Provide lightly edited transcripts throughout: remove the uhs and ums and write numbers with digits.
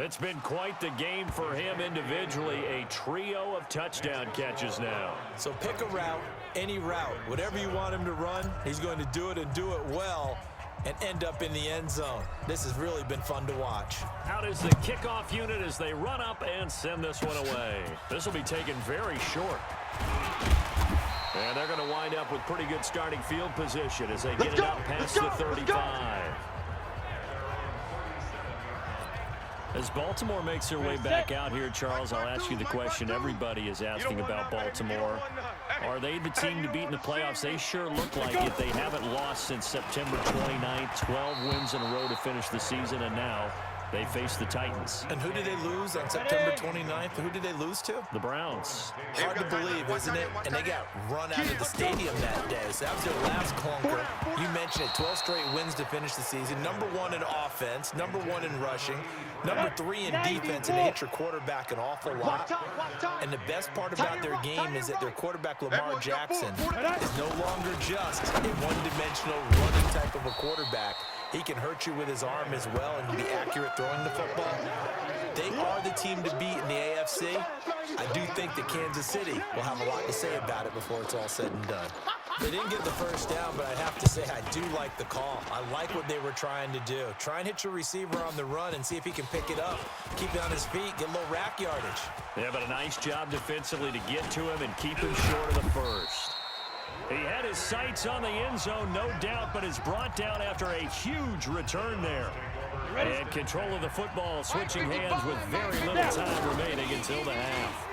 It's been quite the game for him individually. A trio of touchdown catches now. So pick a route, any route. Whatever you want him to run, he's going to do it and do it well and end up in the end zone. This has really been fun to watch. Out is the kickoff unit as they run up and send this one away. This will be taken very short. And they're going to wind up with pretty good starting field position as they get it out past the 35. As Baltimore makes their way back out here, Charles, I'll ask you the question everybody is asking about Baltimore. Are they the team to beat in the playoffs? They sure look like it. They haven't lost since September 29th, 12 wins in a row to finish the season, and now they face the Titans. And who did they lose on September 29th? Who did they lose to? The Browns. Hard to believe, isn't it? And they got run out of the stadium that day. So that was their last clunker. You mentioned it, 12 straight wins to finish the season. #1 in offense, #1 in rushing, #3 in defense, and they hit your quarterback an awful lot. And the best part about their game is that their quarterback, Lamar Jackson, is no longer just a one-dimensional running type of a quarterback. He can hurt you with his arm as well and be accurate throwing the football. They are the team to beat in the AFC. I do think that Kansas City will have a lot to say about it before it's all said and done. They didn't get the first down, but I'd have to say I do like the call. I like what they were trying to do. Try and hit your receiver on the run and see if he can pick it up. Keep it on his feet, get a little rack yardage. Yeah, but a nice job defensively to get to him and keep him short of the first. He had his sights on the end zone, no doubt, but is brought down after a huge return there. And control of the football, switching hands with very little time remaining until the half.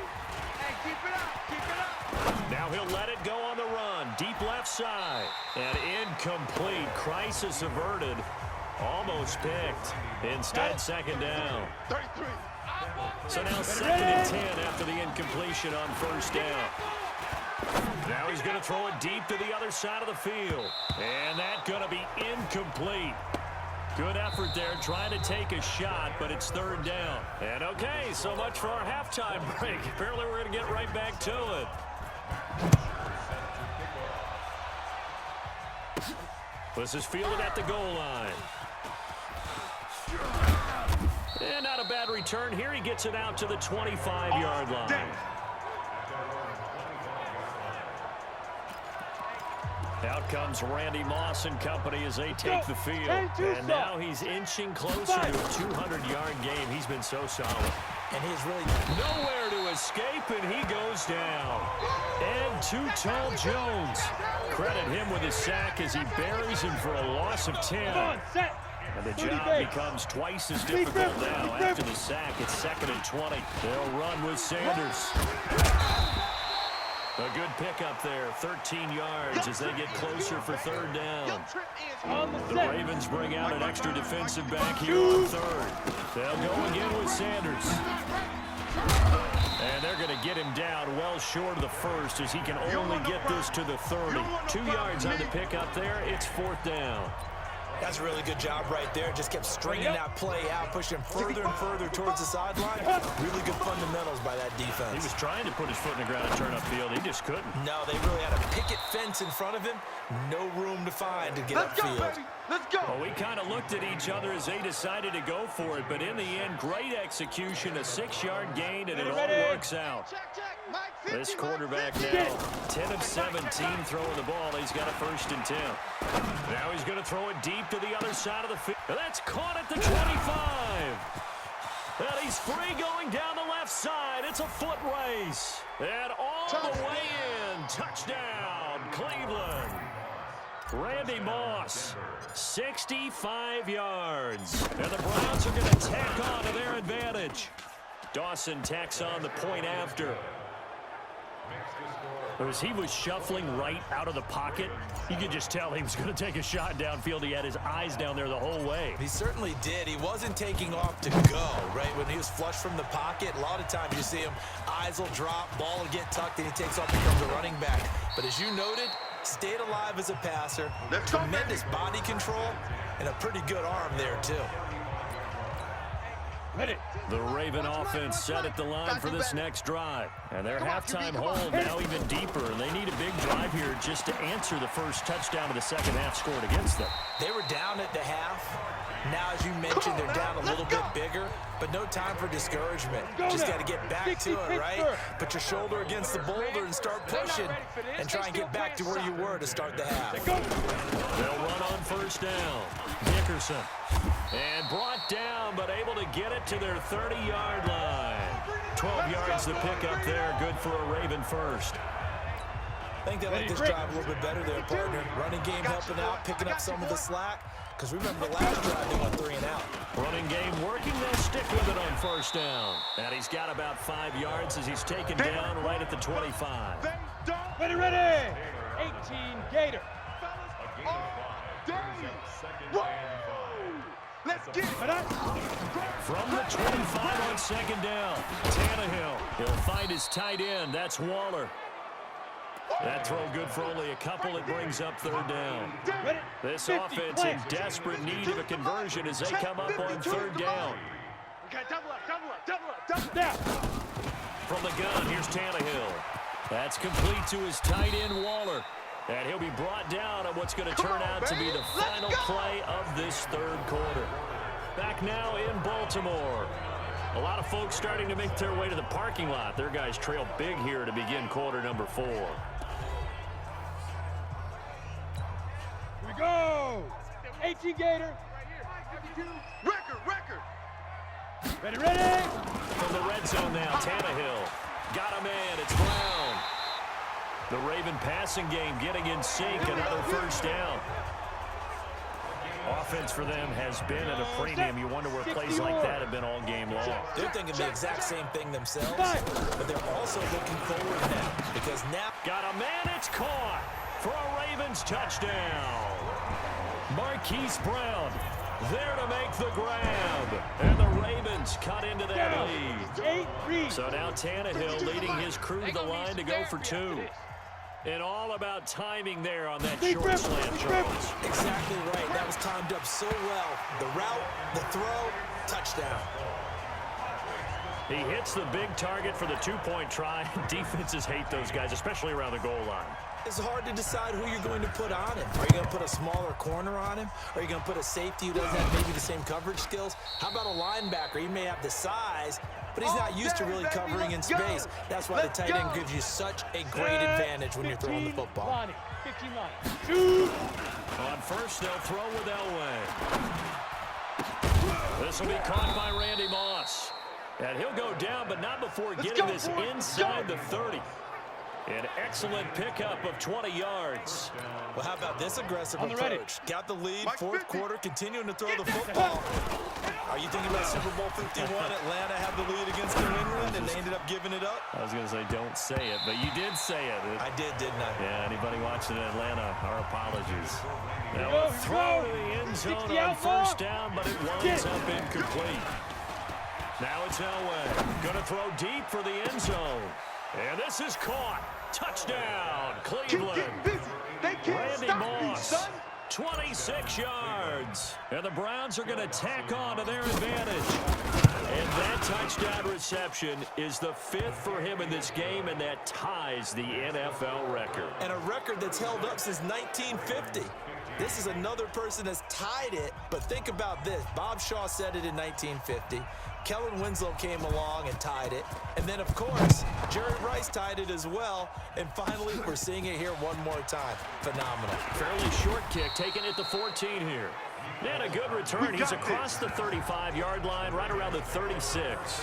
Now he'll let it go on the run. Deep left side. And incomplete. Crisis averted. Almost picked. Instead, second down. So now 2nd and 10 after the incompletion on first down. Now he's going to throw it deep to the other side of the field. And that's going to be incomplete. Good effort there, trying to take a shot, but it's 3rd down. And okay, so much for our halftime break. Apparently we're going to get right back to it. This is fielded at the goal line. And not a bad return here. He gets it out to the 25-yard line. Out comes Randy Moss and company as they take the field. And now he's inching closer to a 200-yard game. He's been so solid. And he's really nowhere to escape, and he goes down. And Too Tall Jones. Credit him with his sack as he buries him for a loss of 10. And the job becomes twice as difficult now. After the sack, it's 2nd and 20. They'll run with Sanders. A good pickup there, 13 yards as they get closer for 3rd down. The Ravens bring out an extra defensive back here on 3rd. They'll go again with Sanders. And they're going to get him down well short of the first as he can only get this to the 30. 2 yards on the pickup there. It's 4th down. That's a really good job right there. Just kept stringing that play out, pushing further and further towards the sideline. Really good fundamentals by that defense. He was trying to put his foot in the ground and turn upfield. He just couldn't. No, they really had a picket fence in front of him. No room to find to get upfield. Let's go. Well, we kind of looked at each other as they decided to go for it, but in the end, great execution, a 6-yard gain, and it all works out. This quarterback now, 10 of 17 throwing the ball. He's got a 1st and 10. Now he's going to throw it deep to the other side of the field. That's caught at the 25. And he's free going down the left side. It's a foot race. And all the way in. Touchdown, Cleveland. Randy Moss, 65 yards. And the Browns are going to tack on to their advantage. Dawson tacks on the point after. As he was shuffling right out of the pocket, you could just tell he was going to take a shot downfield. He had his eyes down there the whole way. He certainly did. He wasn't taking off to go, right? When he was flush from the pocket, a lot of times you see him, eyes will drop, ball will get tucked, and he takes off and becomes a running back. But as you noted, stayed alive as a passer, tremendous body control, and a pretty good arm there, too. The Raven offense set at the line for this next drive. And their halftime hold now even deeper. And they need a big drive here just to answer the first touchdown of the second half scored against them. They were down at the half. Now, as you mentioned, they're down a little bit bigger, but no time for discouragement. Just got to get back to it, right? Put your shoulder against the boulder and start pushing and try and get back to where you were to start the half. They'll run on first down. Dickerson. And brought down, but able to get it to their 30-yard line. 12 yards to pick up there. Good for a Raven first. I think they like this drive a little bit better there, partner. Running game helping out, picking up some of the slack. Because remember, last drive they went 3 and out. Running game working. They'll stick with it on first down. And he's got about 5 yards as he's taken down right at the 25. Ready. 18 Gator. Let's get it. From the 25 on second down, Tannehill. He'll find his tight end. That's Waller. That throw good for only a couple. It brings up third down. This offense in desperate need of a conversion as they come up on third down. Double up. From the gun, here's Tannehill. That's complete to his tight end, Waller. And he'll be brought down on what's going to turn out to be the final play of this third quarter. Back now in Baltimore. A lot of folks starting to make their way to the parking lot. Their guys trail big here to begin quarter number 4. Here we go. 18 Gator. Record. Ready. From the red zone now, Tannehill. Got a man. It's Brown. The Raven passing game getting in sync. Another first down. Offense for them has been at a premium. You wonder where plays like that have been all game long. They're thinking the exact same thing themselves, but they're also looking forward now because now... Got a man, it's caught for a Ravens touchdown. Marquise Brown there to make the grab. And the Ravens cut into that lead. So now Tannehill leading his crew to the line to go for 2. And all about timing there on that short slant, Charles. Exactly right. That was timed up so well. The route, the throw, touchdown. He hits the big target for the 2-point try. Defenses hate those guys, especially around the goal line. It's hard to decide who you're going to put on him. Are you going to put a smaller corner on him? Are you going to put a safety who doesn't have maybe the same coverage skills? How about a linebacker? He may have the size, but he's not used to really covering in space. That's why the tight end gives you such a great advantage when you're throwing the football. 2. On first, they'll throw with Elway. This will be caught by Randy Moss. And he'll go down, but not before getting this inside the 30. An excellent pickup of 20 yards. Well, how about this aggressive approach? Got the lead, fourth quarter, continuing to throw the football. Are you thinking about Super Bowl 51? Atlanta had the lead against New England, and they ended up giving it up? I was going to say, don't say it, but you did say it. I did, didn't I? Yeah, anybody watching in Atlanta, our apologies. Now a throw to the end zone on first down, but it winds up incomplete. Now it's Elway. Going to throw deep for the end zone. And this is caught. Touchdown, Cleveland. Randy Moss, 26 yards. And the Browns are going to tack on to their advantage. And that touchdown reception is the 5th for him in this game, and that ties the NFL record. And a record that's held up since 1950. This is another person that's tied it, but think about this. Bob Shaw said it in 1950. Kellen Winslow came along and tied it. And then, of course, Jerry Rice tied it as well. And finally, we're seeing it here one more time. Phenomenal. Fairly short kick, taking it to 14 here. And a good return. He's across the 35-yard line, right around the 36.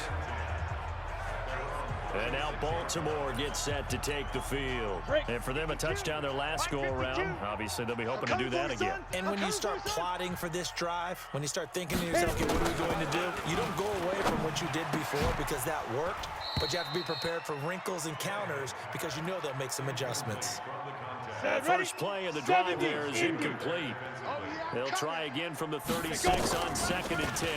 And now Baltimore gets set to take the field. And for them, a touchdown their last go-around. Obviously, they'll be hoping to do that again. And when you start plotting for this drive, when you start thinking to yourself, okay, what are we going to do? You don't go away from what you did before because that worked, but you have to be prepared for wrinkles and counters because you know they'll make some adjustments. That first play of the drive there is incomplete. They'll try again from the 36 on 2nd and 10.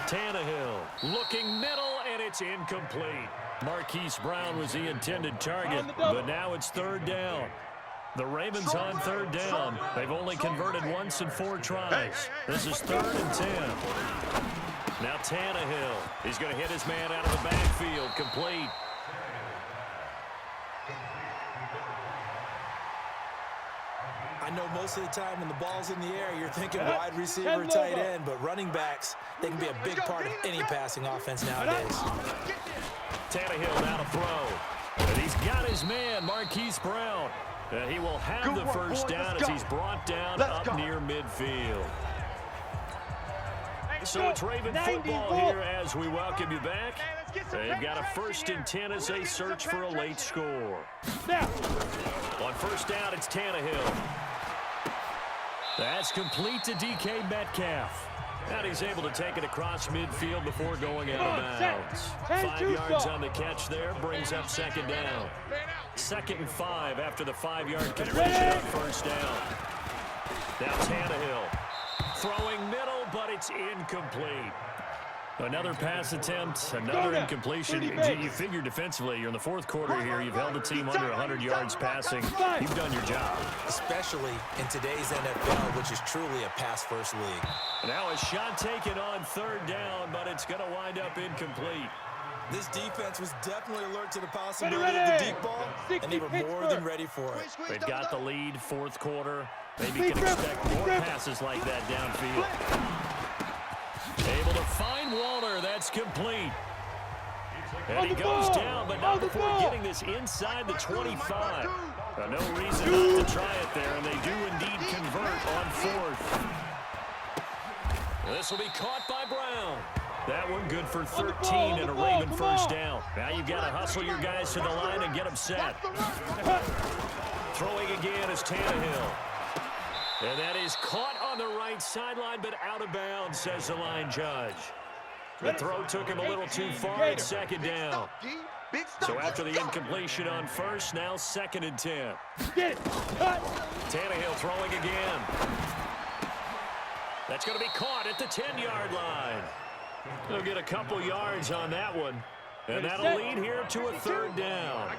Tannehill looking middle, and it's incomplete. Marquise Brown was the intended target, but now it's 3rd down. The Ravens on 3rd down. They've only converted once in 4 tries. This is 3rd and 10. Now Tannehill. He's going to hit his man out of the backfield. Complete. I know most of the time when the ball's in the air, you're thinking wide receiver, tight end, but running backs, they can be a big part of any passing offense nowadays. Tannehill now to throw. And he's got his man, Marquise Brown. And he will have the first down as he's brought down up near midfield. So it's Raven football here as we welcome you back. They've got a 1st and 10 as they search for a late score. On first down, it's Tannehill. That's complete to DK Metcalf. And he's able to take it across midfield before going out of bounds. 5 yards on the catch there, brings up 2nd down. 2nd and 5 after the 5-yard completion on first down. Now Tannehill throwing middle, but it's incomplete. Another pass attempt, another incompletion. You figure defensively, you're in the 4th quarter here. You've held the team under 100 yards passing. You've done your job. Especially in today's NFL, which is truly a pass-first league. Now a shot taken on 3rd down, but it's going to wind up incomplete. This defense was definitely alert to the possibility of the deep ball, and they were more than ready for it. They've got the lead, 4th quarter. Maybe you can expect more passes like that downfield. Able to find Walter. That's complete. And he goes down, but not before getting this inside the 25. No reason not to try it there, and they do indeed convert on 4th. This will be caught by Brown. That one good for 13 and a Raven first down. Now you've got to hustle your guys to the line and get them set. Throwing again is Tannehill. And that is caught on the right sideline, but out of bounds, says the line judge. The throw took him a little too far. It's 2nd down. So after the incompletion on 1st, now 2nd and 10. Tannehill throwing again. That's going to be caught at the 10-yard line. They'll get a couple yards on that one. And that'll lead here to a 3rd down.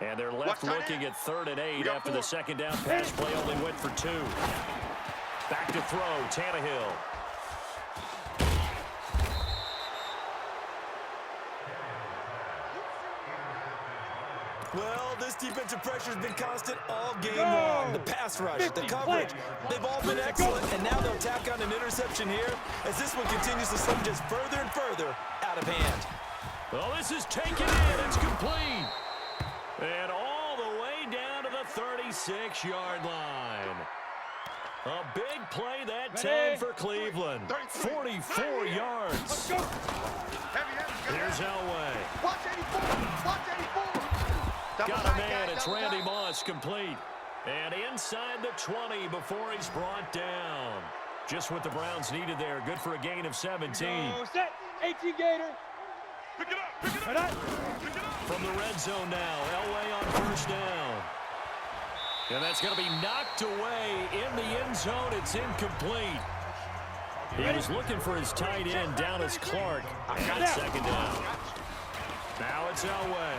And they're left looking at 3rd and 8 after the 2nd down pass play only went for 2. Back to throw, Tannehill. Well, this defensive pressure has been constant all game long. The pass rush, the coverage, they've all been excellent. And now they'll tack on an interception here as this one continues to slip just further and further out of hand. Well, this is taken in. It's complete. And all the way down to the 36-yard line. A big play that time for Cleveland. 44 yards. Here's Elway. Watch 84. Watch 84. Got a man. It's Randy Moss, complete. And inside the 20 before he's brought down. Just what the Browns needed there. Good for a gain of 17. Set. 18 Gator. Pick it up. Pick it up. From the red zone now. Elway on first down. And that's going to be knocked away in the end zone. It's incomplete. He was looking for his tight end, Dallas Clark. And 2nd down. Now it's Elway.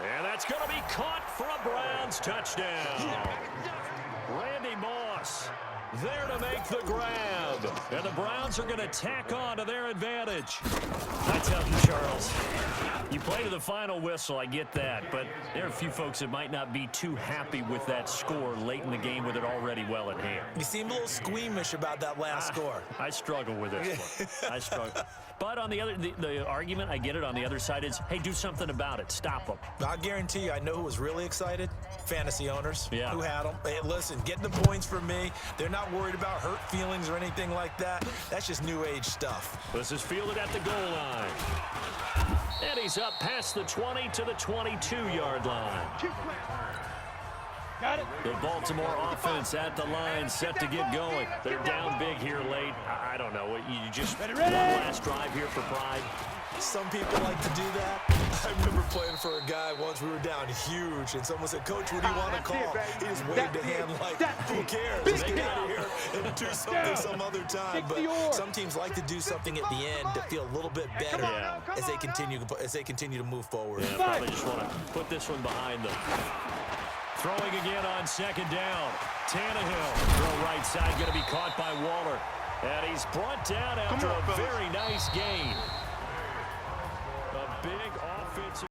And that's going to be caught for a Browns touchdown. Randy Moss there to make the grab. And the Browns are going to tack on to their advantage. I tell you, Charles, you play to the final whistle, I get that. But there are a few folks that might not be too happy with that score late in the game with it already well in hand. You seem a little squeamish about that last score. I struggle with this one. I struggle. But on the other, the argument, I get it, on the other side is, hey, do something about it. Stop them. I guarantee you, I know who was really excited. Fantasy owners who had them. Hey, listen, getting the points for me. They're not worried about hurt feelings or anything like that. That's just new age stuff. This is fielded at the goal line. And he's up past the 20 to the 22-yard line. Got it. The Baltimore offense at the line, set to get going. They're down big here late. I don't know. You just one last drive here for pride. Some people like to do that. I remember playing for a guy once. We were down huge, and someone said, "Coach, what do you want to call?" He just waved a hand like, "Who cares? Let's get out of here and do something some other time." But some teams like to do something at the end to feel a little bit better as they continue to move forward. Yeah, probably just want to put this one behind them. Throwing again on 2nd down. Tannehill, throw right side, going to be caught by Waller. And he's brought down after a very nice gain. A big offensive